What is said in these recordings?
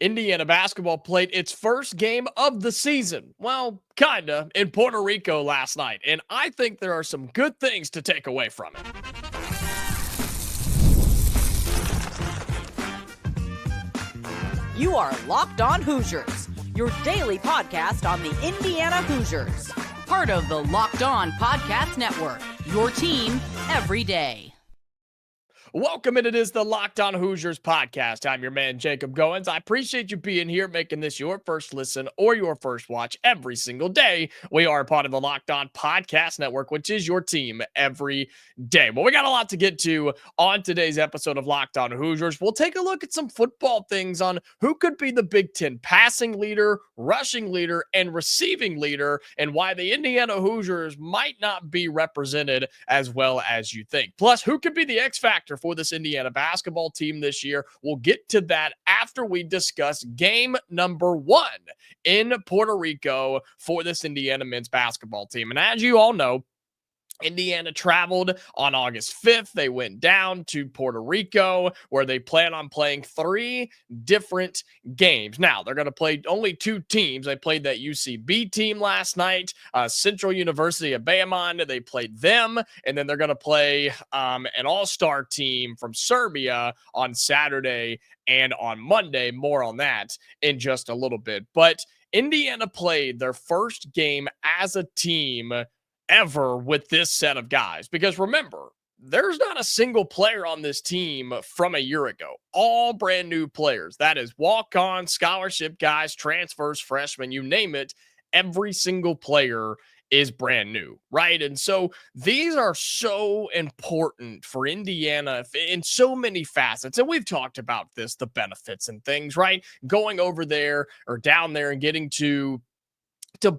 Indiana basketball played its first game of the season. Well, kinda, in Puerto Rico last night. And I think there are some good things to take away from it. You are Locked On Hoosiers, your daily podcast on the Indiana Hoosiers. Part of the Locked On Podcast Network, your team every day. Welcome, and it is the Locked On Hoosiers podcast. I'm your man, Jacob Goins. I appreciate you being here, making this your first listen or your first watch every single day. We are part of the Locked On Podcast Network, which is your team every day. But we got a lot to get to on today's episode of Locked On Hoosiers. We'll take a look at some football things on who could be the Big Ten passing leader, rushing leader, and receiving leader, and why the Indiana Hoosiers might not be represented as well as you think. Plus, who could be the X factor for this Indiana basketball team this year? We'll get to that after we discuss game number 1 in Puerto Rico for this Indiana men's basketball team. And as you all know, Indiana traveled on August 5th. They went down to Puerto Rico where they plan on playing 3 different games. Now, they're going to play only 2 teams. They played that UCB team last night, Central University of Bayaman. They played them, and then they're going to play an all-star team from Serbia on Saturday and on Monday. More on that in just a little bit. But Indiana played their first game as a team ever with this set of guys. Because remember, there's not a single player on this team from a year ago. All brand new players. That is walk-on, scholarship guys, transfers, freshmen, you name it. Every single player is brand new, right? And so these are so important for Indiana in so many facets. And we've talked about this, the benefits and things, right? Going over there or down there and getting to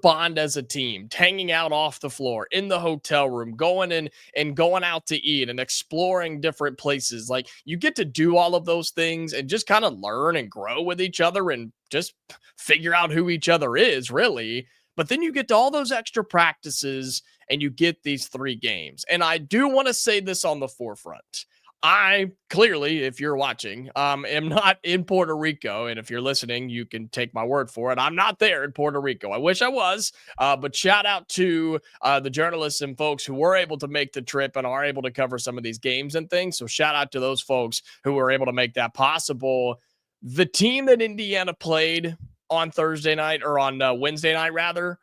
bond as a team, hanging out off the floor, in the hotel room, going in and going out to eat and exploring different places. Like, you get to do all of those things and just kind of learn and grow with each other and just figure out who each other is, really. But then you get to all those extra practices and you get these 3 games. And I do want to say this on the forefront. I clearly, if you're watching, am not in Puerto Rico. And if you're listening, you can take my word for it. I'm not there in Puerto Rico. I wish I was, but shout out to the journalists and folks who were able to make the trip and are able to cover some of these games and things. So shout out to those folks who were able to make that possible. The team that Indiana played on Thursday night, or on Wednesday night, rather,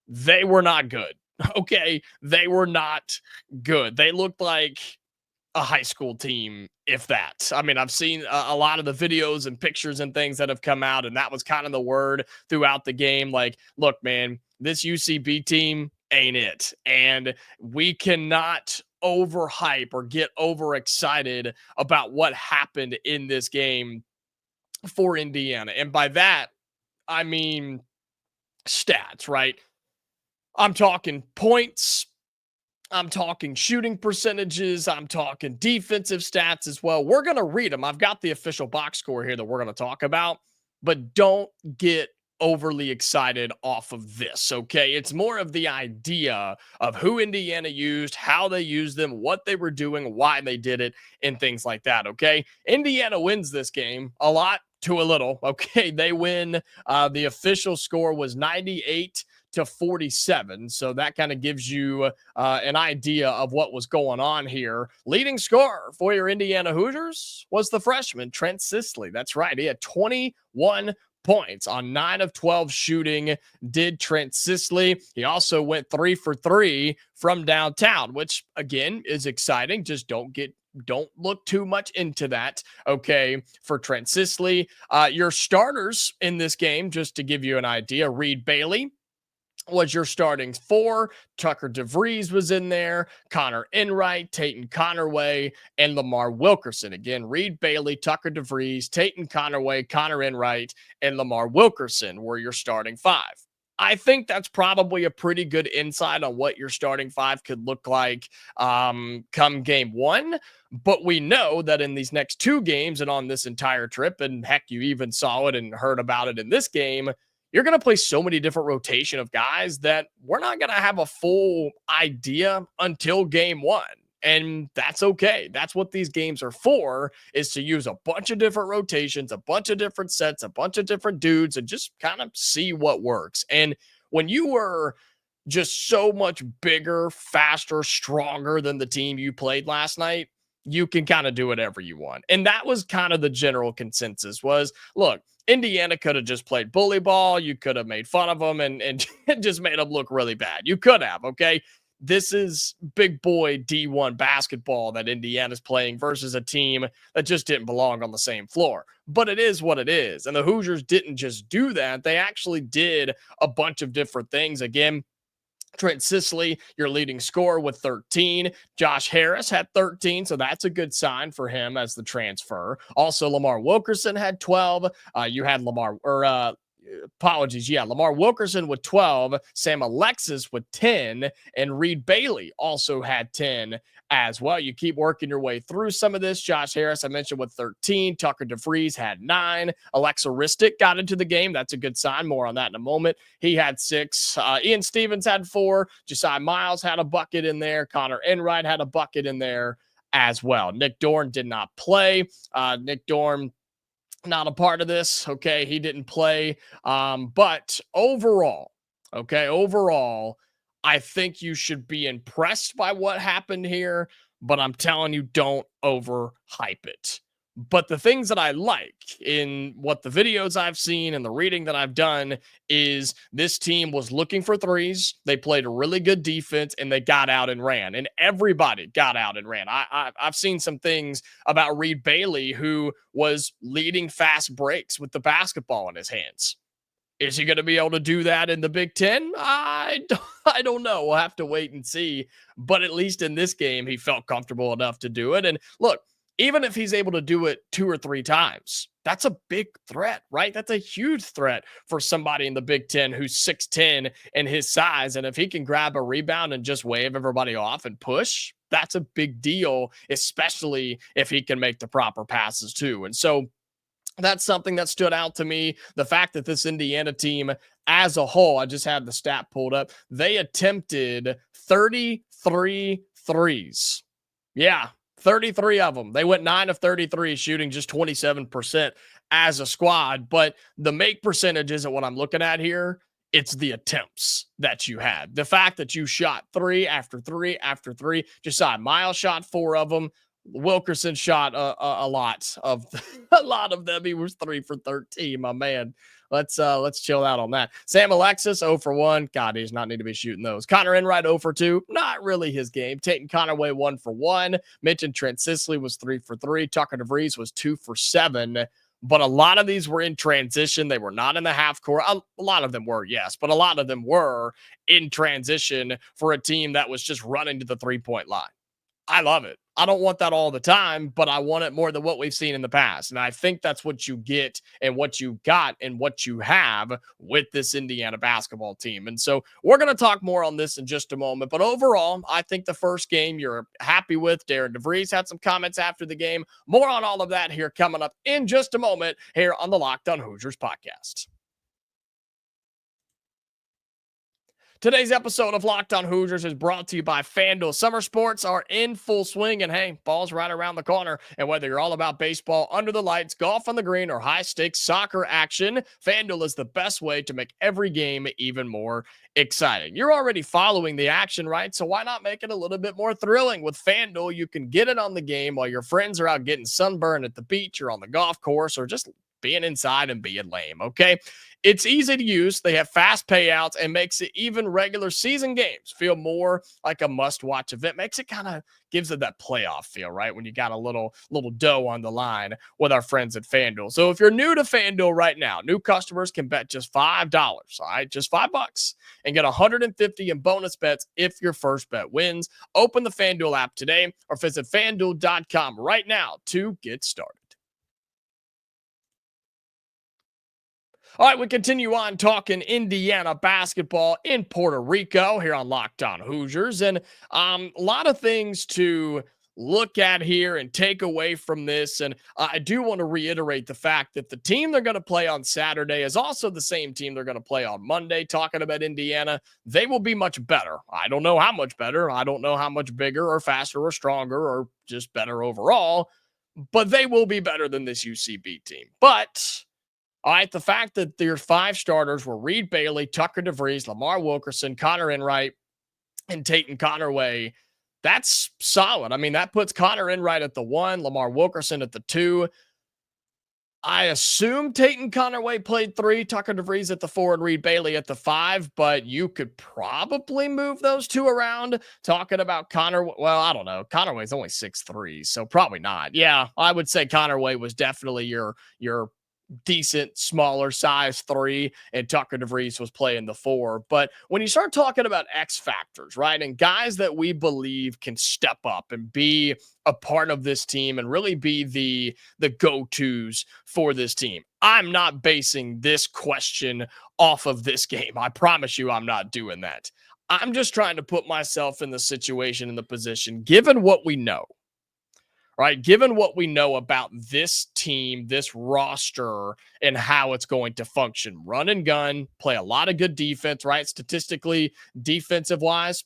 they were not good. Okay, they were not good. They looked like a high school team, if that. I mean, I've seen a lot of the videos and pictures and things that have come out, and that was kind of the word throughout the game. Like, look, man, this UCB team ain't it. And we cannot overhype or get overexcited about what happened in this game for Indiana. And by that, I mean stats, right? I'm talking points, I'm talking shooting percentages. I'm talking defensive stats as well. We're going to read them. I've got the official box score here that we're going to talk about, but don't get overly excited off of this, okay? It's more of the idea of who Indiana used, how they used them, what they were doing, why they did it, and things like that, okay? Indiana wins this game a lot to a little, okay? They win. The official score was 98-47. So that kind of gives you an idea of what was going on here. Leading scorer for your Indiana Hoosiers was the freshman, Trent Sisley. That's right. He had 21 points on 9 of 12 shooting, did Trent Sisley. He also went 3 for 3 from downtown, which again is exciting. Just don't look too much into that, okay, for Trent Sisley. Your starters in this game, just to give you an idea, Reed Bailey was your starting 4. Tucker DeVries was in there, Connor Enright, Tayton Connerway, and Lamar Wilkerson. Again, Reed Bailey, Tucker DeVries, Tayton Connerway, Connor Enright, and Lamar Wilkerson were your starting 5. I think that's probably a pretty good insight on what your starting 5 could look like come game 1. But we know that in these next 2 games and on this entire trip, and heck, you even saw it and heard about it in this game, you're going to play so many different rotation of guys that we're not going to have a full idea until game 1. And that's okay. That's what these games are for, is to use a bunch of different rotations, a bunch of different sets, a bunch of different dudes, and just kind of see what works. And when you were just so much bigger, faster, stronger than the team you played last night, you can kind of do whatever you want. And that was kind of the general consensus was, look, Indiana could have just played bully ball. You could have made fun of them and just made them look really bad. You could have, okay? This is big boy D1 basketball that Indiana's playing versus a team that just didn't belong on the same floor. But it is what it is. And the Hoosiers didn't just do that. They actually did a bunch of different things. Again, Trent Sisley, your leading scorer with 13. Josh Harris had 13, so that's a good sign for him as the transfer. Also, Lamar Wilkerson had 12. You had Lamar Wilkerson with 12, Sam Alexis with 10, and Reed Bailey also had 10 as well. You keep working your way through some of this. Josh Harris, I mentioned, with 13. Tucker DeVries had 9. Aleksa Ristic got into the game. That's a good sign. More on that in a moment. He had 6. Ian Stevens had 4. Josiah Miles had a bucket in there. Connor Enright had a bucket in there as well. Nick Dorn did not play. Nick Dorn, not a part of this. Okay. He didn't play. But overall, I think you should be impressed by what happened here, but I'm telling you, don't overhype it. But the things that I like in what the videos I've seen and the reading that I've done is this team was looking for threes. They played a really good defense and they got out and ran, and everybody got out and ran. I've seen some things about Reed Bailey, who was leading fast breaks with the basketball in his hands. Is he going to be able to do that in the Big Ten? I don't know. We'll have to wait and see. But at least in this game, he felt comfortable enough to do it. And look, even if he's able to do it 2 or 3 times, that's a big threat, right? That's a huge threat for somebody in the Big Ten who's 6'10" and his size. And if he can grab a rebound and just wave everybody off and push, that's a big deal, especially if he can make the proper passes too. And so that's something that stood out to me. The fact that this Indiana team as a whole, I just had the stat pulled up, they attempted 33 threes. Yeah, 33 of them. They went 9 of 33, shooting just 27% as a squad. But the make percentage isn't what I'm looking at here. It's the attempts that you had. The fact that you shot 3 after 3 after 3. Josiah Miles shot 4 of them. Wilkerson shot a lot of them. He was 3 for 13, my man. Let's chill out on that. Sam Alexis 0 for 1. God, he does not need to be shooting those. Connor Enright 0 for 2. Not really his game. Tatum Conaway 1 for 1. Mentioned Trent Sisley was 3 for 3. Tucker DeVries was 2 for 7. But a lot of these were in transition. They were not in the half court. A lot of them were, yes, but a lot of them were in transition for a team that was just running to the 3-point line. I love it. I don't want that all the time, but I want it more than what we've seen in the past. And I think that's what you get and what you got and what you have with this Indiana basketball team. And so we're going to talk more on this in just a moment. But overall, I think the first game you're happy with. Darren DeVries had some comments after the game. More on all of that here coming up in just a moment here on the Locked On Hoosiers podcast. Today's episode of Locked On Hoosiers is brought to you by FanDuel. Summer sports are in full swing, and hey, ball's right around the corner. And whether you're all about baseball, under the lights, golf on the green, or high-stakes soccer action, FanDuel is the best way to make every game even more exciting. You're already following the action, right? So why not make it a little bit more thrilling? With FanDuel, you can get in on the game while your friends are out getting sunburned at the beach or on the golf course or just being inside and being lame, okay? It's easy to use. They have fast payouts and makes it even regular season games feel more like a must-watch event. Makes it kind of gives it that playoff feel, right? When you got a little dough on the line with our friends at FanDuel. So if you're new to FanDuel right now, new customers can bet just $5, all right? Just $5 and get $150 in bonus bets if your first bet wins. Open the FanDuel app today or visit FanDuel.com right now to get started. All right, we continue on talking Indiana basketball in Puerto Rico here on Locked On Hoosiers. And a lot of things to look at here and take away from this. And I do want to reiterate the fact that the team they're going to play on Saturday is also the same team they're going to play on Monday. Talking about Indiana, they will be much better. I don't know how much better. I don't know how much bigger or faster or stronger or just better overall, but they will be better than this UCB team. But all right, the fact that their 5 starters were Reed Bailey, Tucker DeVries, Lamar Wilkerson, Connor Enright, and Tatum Connerway, that's solid. I mean, that puts Connor Enright at the 1, Lamar Wilkerson at the 2. I assume Tatum Connerway played 3, Tucker DeVries at the 4, and Reed Bailey at the 5, but you could probably move those 2 around. Talking about well, I don't know. Connerway's only 6'3", so probably not. Yeah, I would say Connerway was definitely your decent, smaller size 3, and Tucker DeVries was playing the 4. But when you start talking about X factors, right, and guys that we believe can step up and be a part of this team and really be the go-tos for this team, I'm not basing this question off of this game. I promise you I'm not doing that. I'm just trying to put myself in the situation, in the position, given what we know. Right, given what we know about this team, this roster, and how it's going to function. Run and gun, play a lot of good defense, right? Statistically, defensive-wise,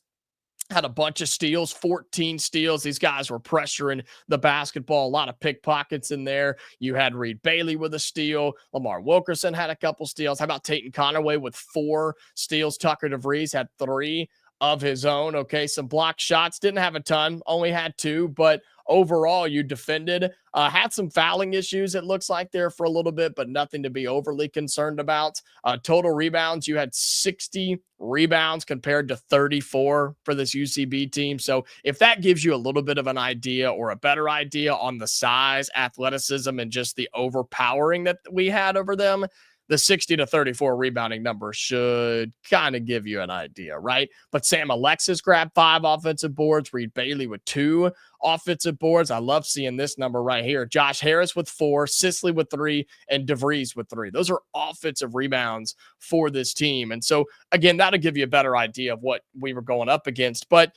had a bunch of steals, 14 steals. These guys were pressuring the basketball, a lot of pickpockets in there. You had Reed Bailey with a steal. Lamar Wilkerson had a couple steals. How about Tatum Connerway with 4 steals? Tucker DeVries had 3 of his own. Okay, some blocked shots. Didn't have a ton, only had 2, but overall, you defended, had some fouling issues, it looks like, there for a little bit, but nothing to be overly concerned about. Total rebounds, you had 60 rebounds compared to 34 for this UCB team. So if that gives you a little bit of an idea or a better idea on the size, athleticism, and just the overpowering that we had over them, the 60 to 34 rebounding number should kind of give you an idea, right? But Sam Alexis grabbed 5 offensive boards, Reed Bailey with 2 offensive boards. I love seeing this number right here. Josh Harris with 4, Sisley with 3, and DeVries with 3. Those are offensive rebounds for this team. And so, again, that'll give you a better idea of what we were going up against. But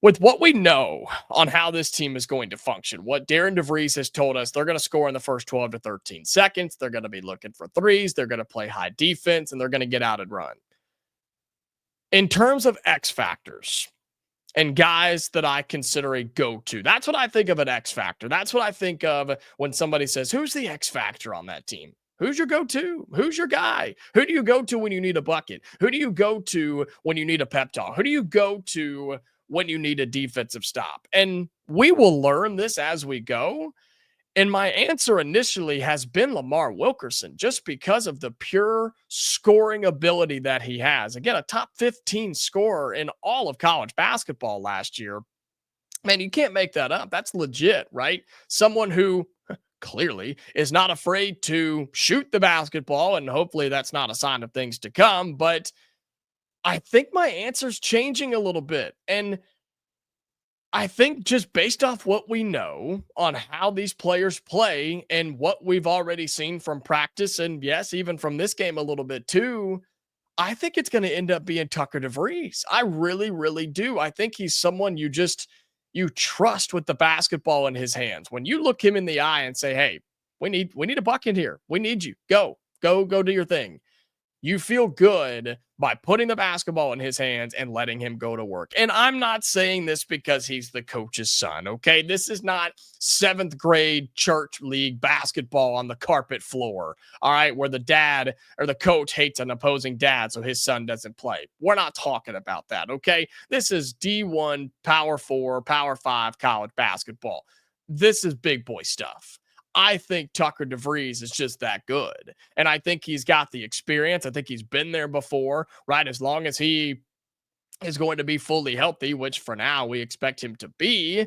with what we know on how this team is going to function, what Darren DeVries has told us, they're going to score in the first 12 to 13 seconds. They're going to be looking for threes. They're going to play high defense, and they're going to get out and run. In terms of X factors and guys that I consider a go-to, that's what I think of an X factor. That's what I think of when somebody says, who's the X factor on that team? Who's your go-to? Who's your guy? Who do you go to when you need a bucket? Who do you go to when you need a pep talk? Who do you go to when you need a defensive stop? And we will learn this as we go. And my answer initially has been Lamar Wilkerson, just because of the pure scoring ability that he has. Again, a top 15 scorer in all of college basketball last year. Man, you can't make that up. That's legit, right? Someone who clearly is not afraid to shoot the basketball, and hopefully that's not a sign of things to come. But I think my answer's changing a little bit. And I think just based off what we know on how these players play and what we've already seen from practice, and yes, even from this game a little bit too, I think it's going to end up being Tucker DeVries. I really, really do. I think he's someone you trust with the basketball in his hands. When you look him in the eye and say, hey, we need a bucket here. We need you. Go do your thing. You feel good by putting the basketball in his hands and letting him go to work. And I'm not saying this because he's the coach's son, okay? This is not 7th grade church league basketball on the carpet floor, all right, where the dad or the coach hates an opposing dad so his son doesn't play. We're not talking about that, okay? This is D1, Power 4, Power 5 college basketball. This is big boy stuff. I think Tucker DeVries is just that good. And I think he's got the experience. I think he's been there before, right? As long as he is going to be fully healthy, which for now we expect him to be,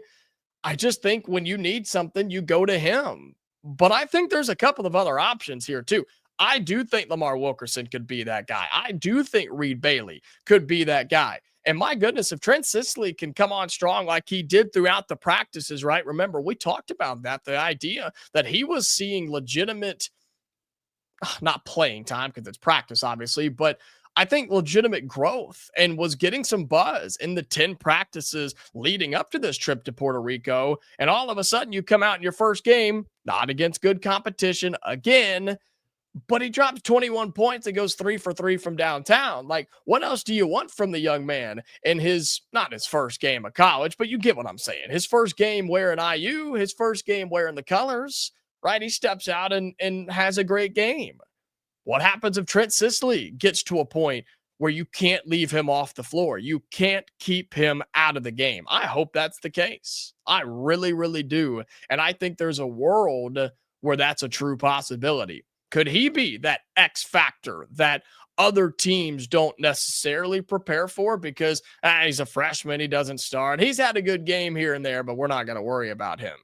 I just think when you need something, you go to him. But I think there's a couple of other options here too. I do think Lamar Wilkerson could be that guy. I do think Reed Bailey could be that guy. And my goodness, if Trent Sisley can come on strong like he did throughout the practices, right? Remember, we talked about that, the idea that he was seeing legitimate, not playing time because it's practice, obviously, but I think, legitimate growth and was getting some buzz in the 10 practices leading up to this trip to Puerto Rico. And all of a sudden, you come out in your first game, not against good competition again, but he drops 21 points and goes 3 for 3 from downtown. Like, what else do you want from the young man in his, not his first game of college, but you get what I'm saying. His first game wearing IU, his first game wearing the colors, right? He steps out and has a great game. What happens if Trent Sisley gets to a point where you can't leave him off the floor? You can't keep him out of the game. I hope that's the case. I really, really do. And I think there's a world where that's a true possibility. Could he be that X factor that other teams don't necessarily prepare for because he's a freshman, he doesn't start. He's had a good game here and there, but we're not going to worry about him.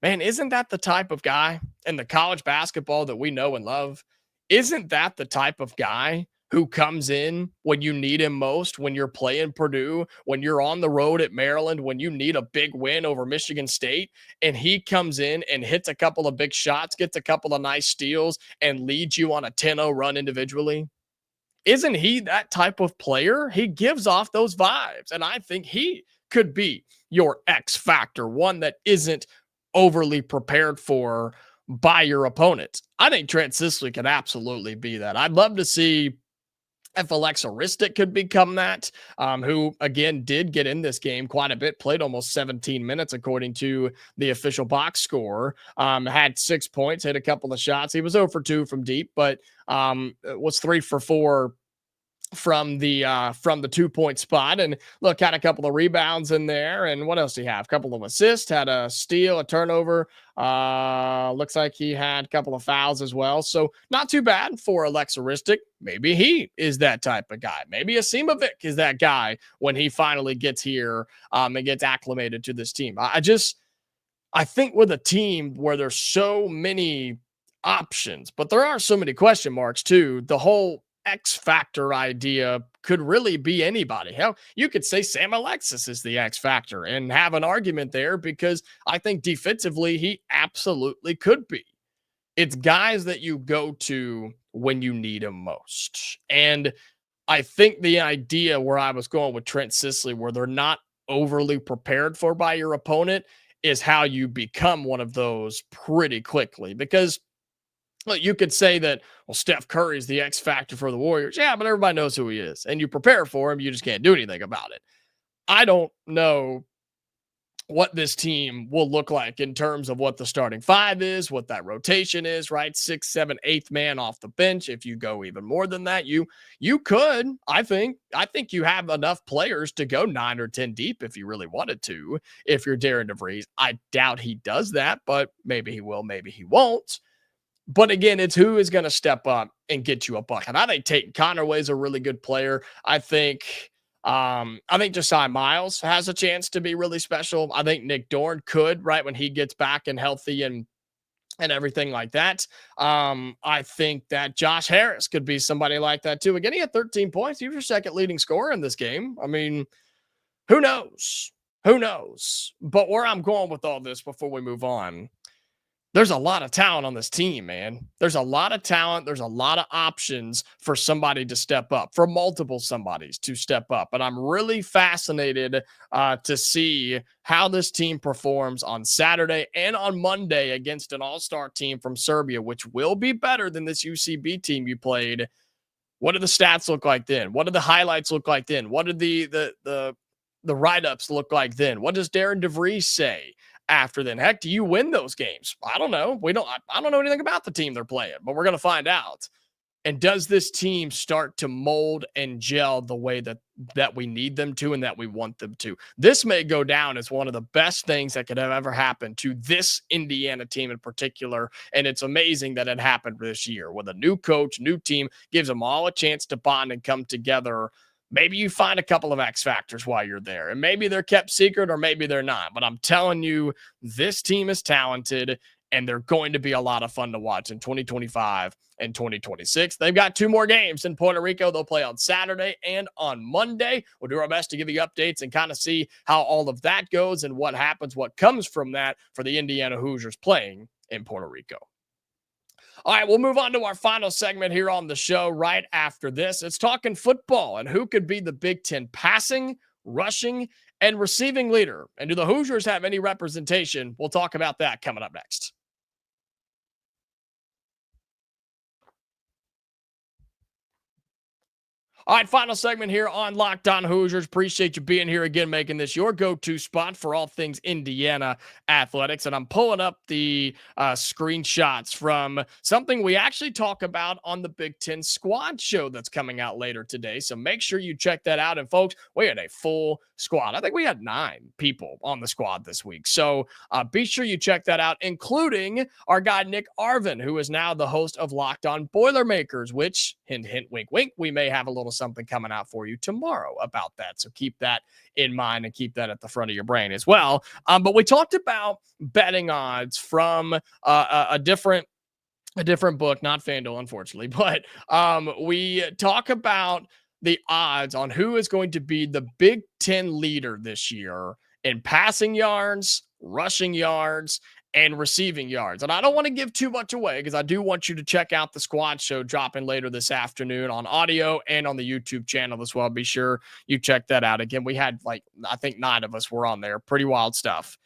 Man, isn't that the type of guy in the college basketball that we know and love? Isn't that the type of guy who comes in when you need him most, when you're playing Purdue, when you're on the road at Maryland, when you need a big win over Michigan State, and he comes in and hits a couple of big shots, gets a couple of nice steals, and leads you on a 10-0 run individually? Isn't he that type of player? He gives off those vibes, and I think he could be your X factor, one that isn't overly prepared for by your opponent. I think Trent Sisley could absolutely be that. I'd love to see if Aleksa Ristic could become that, who, again, did get in this game quite a bit, played almost 17 minutes, according to the official box score, had 6 points, hit a couple of shots. He was 0 for 2 from deep, but was 3 for 4 from the 2-point spot. And look, had a couple of rebounds in there. And what else did he have? A couple of assists, had a steal, a turnover. Looks like he had a couple of fouls as well. So not too bad for Aleksa Ristic. Maybe he is that type of guy. Maybe Asimovic is that guy when he finally gets here and gets acclimated to this team. I think with a team where there's so many options, but there are so many question marks too, the whole X factor idea could really be anybody. Hell, you could say Sam Alexis is the X factor and have an argument there, because I think defensively he absolutely could be. It's guys that you go to when you need them most. And I think the idea where I was going with Trent Sisley, where they're not overly prepared for by your opponent, is how you become one of those pretty quickly. Because well, you could say that, well, Steph Curry is the X factor for the Warriors. Yeah, but everybody knows who he is. And you prepare for him. You just can't do anything about it. I don't know what this team will look like in terms of what the starting five is, what that rotation is, right? 6, 7, 8th man off the bench. If you go even more than that, you could, I think you have enough players to go 9 or 10 deep if you really wanted to, if you're Darren DeVries. I doubt he does that, but maybe he will, maybe he won't. But again, it's who is going to step up and get you a bucket. I think Tate Connerway is a really good player. I think Josiah Miles has a chance to be really special. I think Nick Dorn could, right, when he gets back and healthy and everything like that. I think that Josh Harris could be somebody like that too. Again, he had 13 points. He was your second leading scorer in this game. I mean, who knows? Who knows? But where I'm going with all this before we move on, there's a lot of talent on this team, man. There's a lot of talent. There's a lot of options for somebody to step up, for multiple somebodies to step up. And I'm really fascinated to see how this team performs on Saturday and on Monday against an all-star team from Serbia, which will be better than this UCB team you played. What do the stats look like then? What do the highlights look like then? What do the write-ups look like then? What does Darren DeVries say after then? Heck, do you win those games? I don't know. I don't know anything about the team they're playing, but we're going to find out. And does this team start to mold and gel the way that we need them to and that we want them to? This may go down as one of the best things that could have ever happened to this Indiana team in particular. And it's amazing that it happened this year with a new coach, new team, gives them all a chance to bond and come together. Maybe you find a couple of X factors while you're there, and maybe they're kept secret or maybe they're not. But I'm telling you, this team is talented, and they're going to be a lot of fun to watch in 2025 and 2026. They've got 2 more games in Puerto Rico. They'll play on Saturday and on Monday. We'll do our best to give you updates and kind of see how all of that goes and what happens, what comes from that for the Indiana Hoosiers playing in Puerto Rico. All right, we'll move on to our final segment here on the show right after this. It's talking football and who could be the Big Ten passing, rushing, and receiving leader. And do the Hoosiers have any representation? We'll talk about that coming up next. All right, final segment here on Locked On Hoosiers. Appreciate you being here again, making this your go-to spot for all things Indiana athletics. And I'm pulling up the screenshots from something we actually talk about on the Big Ten Squad show that's coming out later today. So make sure you check that out. And folks, we had a full squad. I think we had 9 people on the squad this week. So be sure you check that out, including our guy Nick Arvin, who is now the host of Locked On Boilermakers, which, hint, hint, wink, wink, we may have a little something coming out for you tomorrow about that. So keep that in mind and keep that at the front of your brain as well. But we talked about betting odds from a different book, not FanDuel, unfortunately, but we talk about the odds on who is going to be the Big Ten leader this year in passing yards, rushing yards, and receiving yards. And I don't want to give too much away because I do want you to check out the squad show dropping later this afternoon on audio and on the YouTube channel as well. Be sure you check that out. Again, we had I think 9 of us were on there. Pretty wild stuff.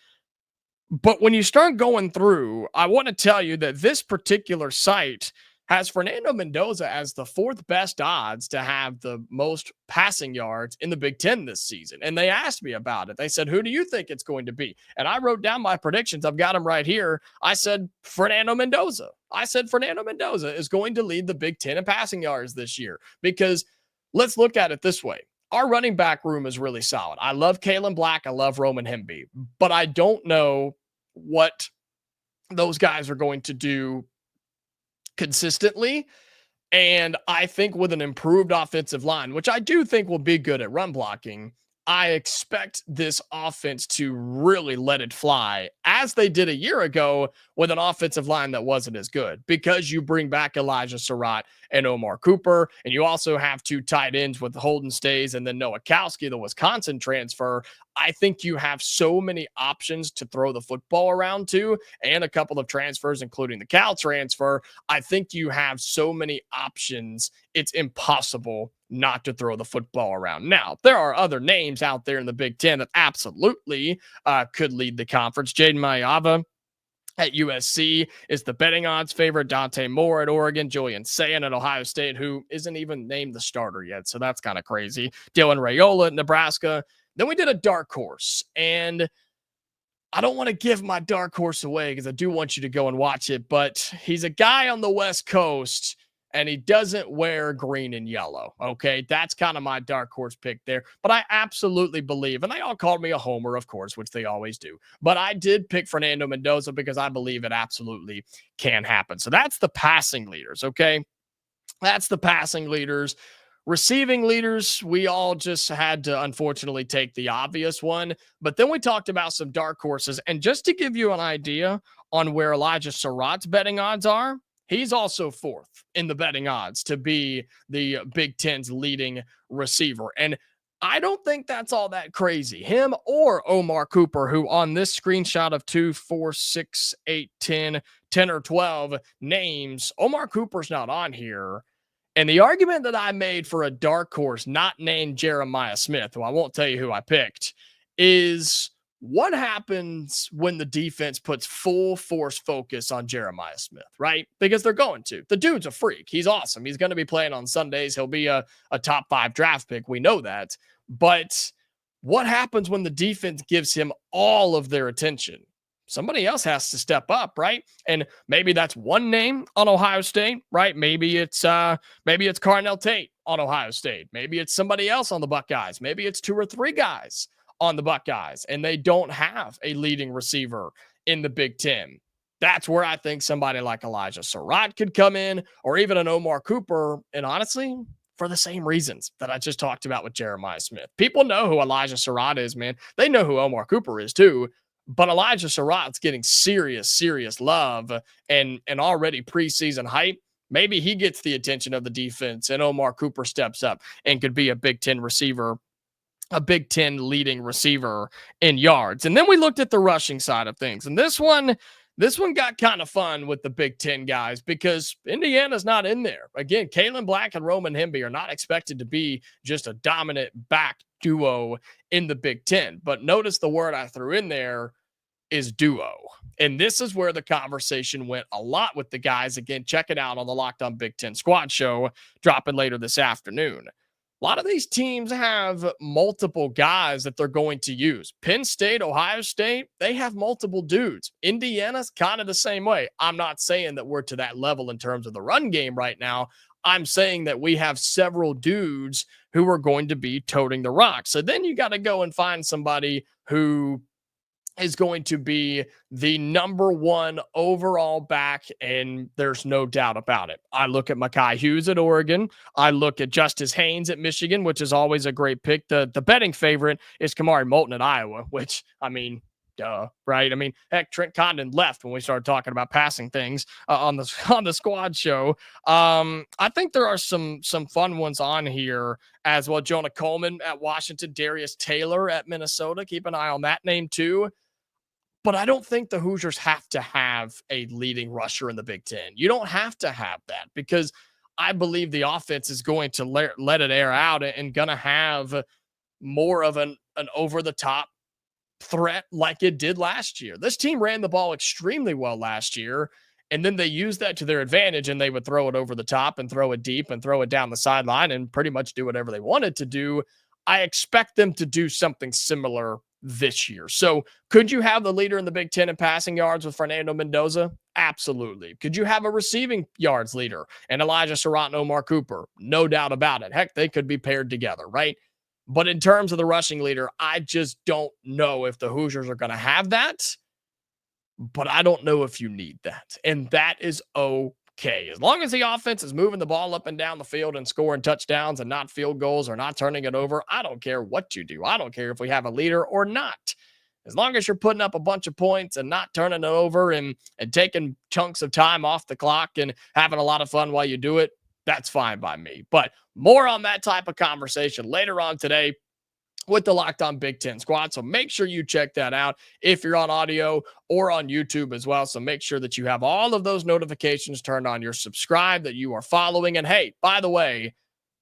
But when you start going through, I want to tell you that this particular site has Fernando Mendoza as the 4th best odds to have the most passing yards in the Big Ten this season. And they asked me about it. They said, who do you think it's going to be? And I wrote down my predictions. I've got them right here. I said Fernando Mendoza. I said Fernando Mendoza is going to lead the Big Ten in passing yards this year, because let's look at it this way. Our running back room is really solid. I love Kalen Black. I love Roman Hemby, but I don't know what those guys are going to do consistently. And I think with an improved offensive line, which I do think will be good at run blocking, I expect this offense to really let it fly, as they did a year ago with an offensive line that wasn't as good, because you bring back Elijah Sarratt and Omar Cooper, and you also have 2 tight ends with Holden Stays and then Noah Kowski, the Wisconsin transfer. I think you have so many options to throw the football around to, and a couple of transfers, including the Cal transfer. I think you have so many options, it's impossible not to throw the football around. Now, there are other names out there in the Big Ten that absolutely could lead the conference. Jaden Mayava at USC is the betting odds favorite. Dante Moore at Oregon, Julian Sayin at Ohio State, who isn't even named the starter yet, so that's kind of crazy. Dylan Raiola at Nebraska. Then we did a dark horse, and I don't want to give my dark horse away because I do want you to go and watch it, but he's a guy on the West Coast, and he doesn't wear green and yellow. Okay, that's kind of my dark horse pick there. But I absolutely believe, and they all called me a homer, of course, which they always do. But I did pick Fernando Mendoza because I believe it absolutely can happen. So that's the passing leaders, okay? That's the passing leaders. Receiving leaders, we all just had to unfortunately take the obvious one. But then we talked about some dark horses. And just to give you an idea on where Elijah Sarratt's betting odds are, he's also 4th in the betting odds to be the Big Ten's leading receiver. And I don't think that's all that crazy. Him or Omar Cooper, who on this screenshot of 2, 4, 6, 8, 10, 10 or 12 names, Omar Cooper's not on here. And the argument that I made for a dark horse not named Jeremiah Smith, who I won't tell you who I picked, is what happens when the defense puts full force focus on Jeremiah Smith, right? Because they're going to. The dude's a freak. He's awesome. He's going to be playing on Sundays. He'll be a top 5 draft pick. We know that. But what happens when the defense gives him all of their attention? Somebody else has to step up, right? And maybe that's one name on Ohio State, right? Maybe it's Carnell Tate on Ohio State. Maybe it's somebody else on the Buckeyes. Maybe it's 2 or 3 guys on the Buckeyes, and they don't have a leading receiver in the Big Ten. That's where I think somebody like Elijah Sarratt could come in, or even an Omar Cooper. And honestly, for the same reasons that I just talked about with Jeremiah Smith. People know who Elijah Sarratt is, man. They know who Omar Cooper is too. But Elijah Sarratt's getting serious love and already preseason hype. Maybe he gets the attention of the defense and Omar Cooper steps up and could be a Big Ten receiver, a Big Ten leading receiver in yards. And then we looked at the rushing side of things. And this one This one got kind of fun with the Big Ten guys because Indiana's not in there. Again, Kalen Black and Roman Hemby are not expected to be just a dominant back duo in the Big Ten. But notice the word I threw in there is duo. And this is where the conversation went a lot with the guys. Again, check it out on the Locked On Big Ten Squad show, dropping later this afternoon. A lot of these teams have multiple guys that they're going to use. Penn State, Ohio State, they have multiple dudes. Indiana's kind of the same way. I'm not saying that we're to that level in terms of the run game right now. I'm saying that we have several dudes who are going to be toting the rock. So then you got to go and find somebody who is going to be the number one overall back, and there's no doubt about it. I look at Mekhi Hughes at Oregon. I look at Justice Haynes at Michigan, which is always a great pick. The betting favorite is Kamari Moulton at Iowa, which, I mean, duh, right? I mean, heck, Trent Condon left when we started talking about passing things on the squad show. I think there are some fun ones on here as well. Jonah Coleman at Washington, Darius Taylor at Minnesota. Keep an eye on that name too. But I don't think the Hoosiers have to have a leading rusher in the Big Ten. You don't have to have that because I believe the offense is going to let it air out and going to have more of an over-the-top threat like it did last year. This team ran the ball extremely well last year, and then they used that to their advantage, and they would throw it over the top and throw it deep and throw it down the sideline and pretty much do whatever they wanted to do. I expect them to do something similar this year. So could you have the leader in the Big Ten in passing yards with Fernando Mendoza? Absolutely. Could you have a receiving yards leader and Elijah Sarratt and Omar Cooper? No doubt about it. Heck, they could be paired together, right? But in terms of the rushing leader, I just don't know if the Hoosiers are going to have that. But I don't know if you need that. And that is okay. As long as the offense is moving the ball up and down the field and scoring touchdowns and not field goals or not turning it over, I don't care what you do. I don't care if we have a leader or not. As long as you're putting up a bunch of points and not turning it over and taking chunks of time off the clock and having a lot of fun while you do it, that's fine by me. But more on that type of conversation later on today with the Locked On Big Ten Squad. So make sure you check that out if you're on audio or on YouTube as well. So make sure that you have all of those notifications turned on. You're subscribed, that you are following. And hey, by the way,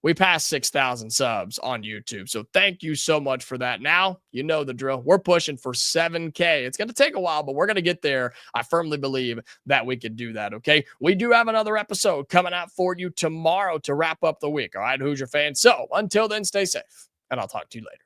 we passed 6,000 subs on YouTube. So thank you so much for that. Now, you know the drill. We're pushing for 7K. It's going to take a while, but we're going to get there. I firmly believe that we can do that, okay? We do have another episode coming out for you tomorrow to wrap up the week, all right, Hoosier fans? So until then, stay safe, and I'll talk to you later.